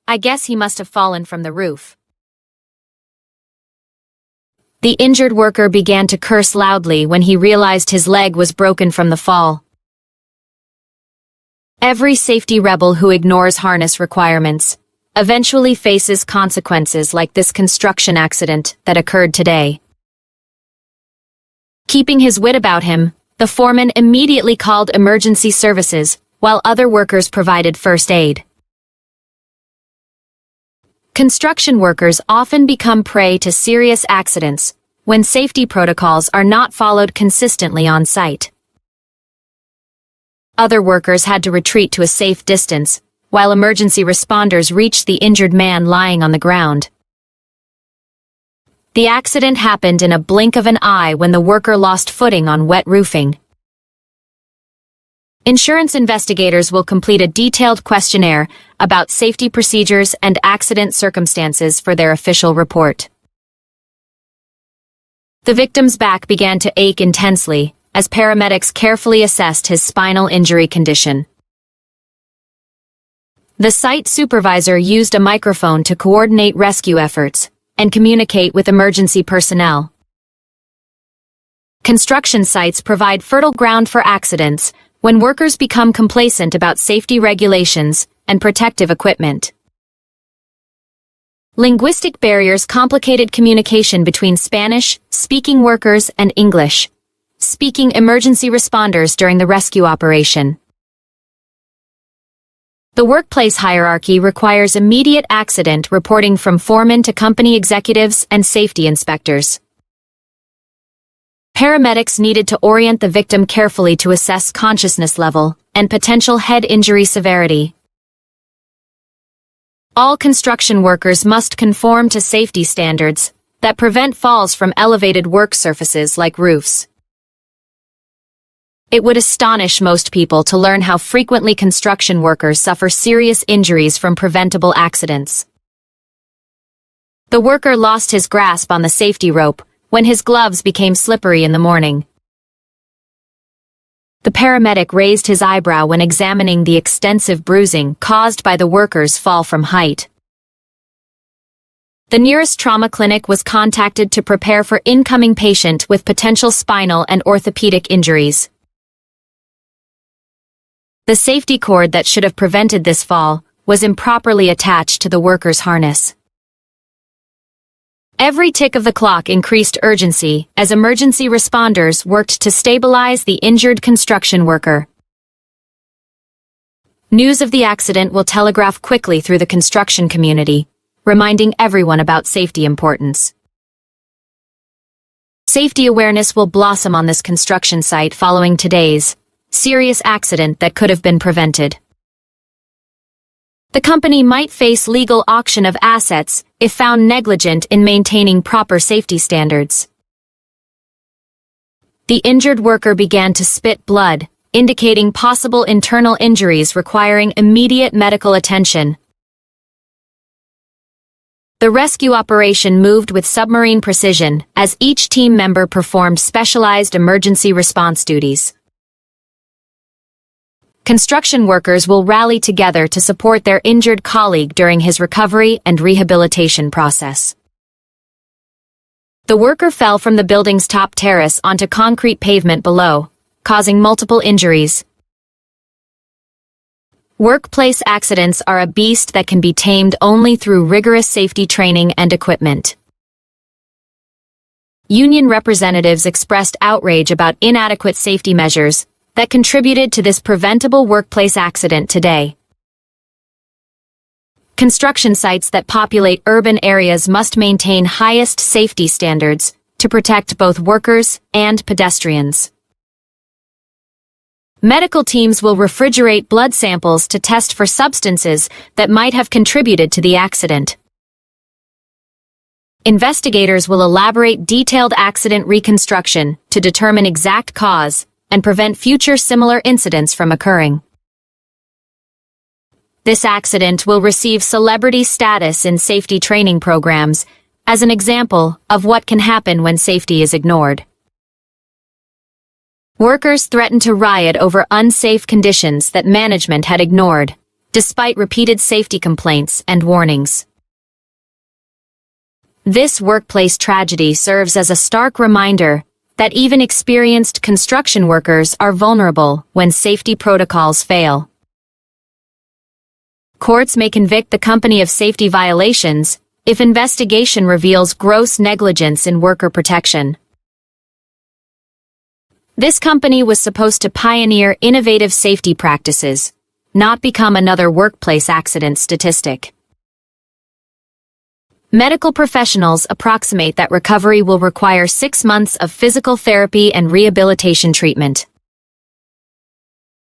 I guess he must have fallen from the roof. The injured worker began to curse loudly when he realized his leg was broken from the fall. Every safety rebel who ignores harness requirements eventually faces consequences like this construction accident that occurred today. Keeping his wit about him, the foreman immediately called emergency services while other workers provided first aid. Construction workers often become prey to serious accidents when safety protocols are not followed consistently on site. Other workers had to retreat to a safe distance, while emergency responders reached the injured man lying on the ground. The accident happened in a blink of an eye when the worker lost footing on wet roofing. Insurance investigators will complete a detailed questionnaire about safety procedures and accident circumstances for their official report. The victim's back began to ache intensely as paramedics carefully assessed his spinal injury condition. The site supervisor used a microphone to coordinate rescue efforts and communicate with emergency personnel. Construction sites provide fertile ground for accidents when workers become complacent about safety regulations and protective equipment. Linguistic barriers complicated communication between Spanish-speaking workers and English-speaking emergency responders during the rescue operation. The workplace hierarchy requires immediate accident reporting from foremen to company executives and safety inspectors. Paramedics needed to orient the victim carefully to assess consciousness level and potential head injury severity. All construction workers must conform to safety standards that prevent falls from elevated work surfaces like roofs. It would astonish most people to learn how frequently construction workers suffer serious injuries from preventable accidents. The worker lost his grasp on the safety rope when his gloves became slippery in the morning. The paramedic raised his eyebrow when examining the extensive bruising caused by the worker's fall from height. The nearest trauma clinic was contacted to prepare for incoming patient with potential spinal and orthopedic injuries. The safety cord that should have prevented this fall was improperly attached to the worker's harness. Every tick of the clock increased urgency as emergency responders worked to stabilize the injured construction worker. News of the accident will telegraph quickly through the construction community, reminding everyone about safety importance. Safety awareness will blossom on this construction site following today's serious accident that could have been prevented. The company might face legal auction of assets if found negligent in maintaining proper safety standards. The injured worker began to spit blood, indicating possible internal injuries requiring immediate medical attention. The rescue operation moved with submarine precision as each team member performed specialized emergency response duties. Construction workers will rally together to support their injured colleague during his recovery and rehabilitation process. The worker fell from the building's top terrace onto concrete pavement below, causing multiple injuries. Workplace accidents are a beast that can be tamed only through rigorous safety training and equipment. Union representatives expressed outrage about inadequate safety measures that contributed to this preventable workplace accident today. Construction sites that populate urban areas must maintain highest safety standards to protect both workers and pedestrians. Medical teams will refrigerate blood samples to test for substances that might have contributed to the accident. Investigators will elaborate detailed accident reconstruction to determine exact cause and prevent future similar incidents from occurring. This accident will receive celebrity status in safety training programs as an example of what can happen when safety is ignored. Workers threatened to riot over unsafe conditions that management had ignored, despite repeated safety complaints and warnings. This workplace tragedy serves as a stark reminder that even experienced construction workers are vulnerable when safety protocols fail. Courts may convict the company of safety violations if investigation reveals gross negligence in worker protection. This company was supposed to pioneer innovative safety practices, not become another workplace accident statistic. Medical professionals approximate that recovery will require 6 months of physical therapy and rehabilitation treatment.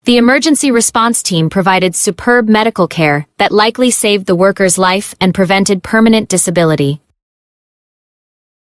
The emergency response team provided superb medical care that likely saved the worker's life and prevented permanent disability.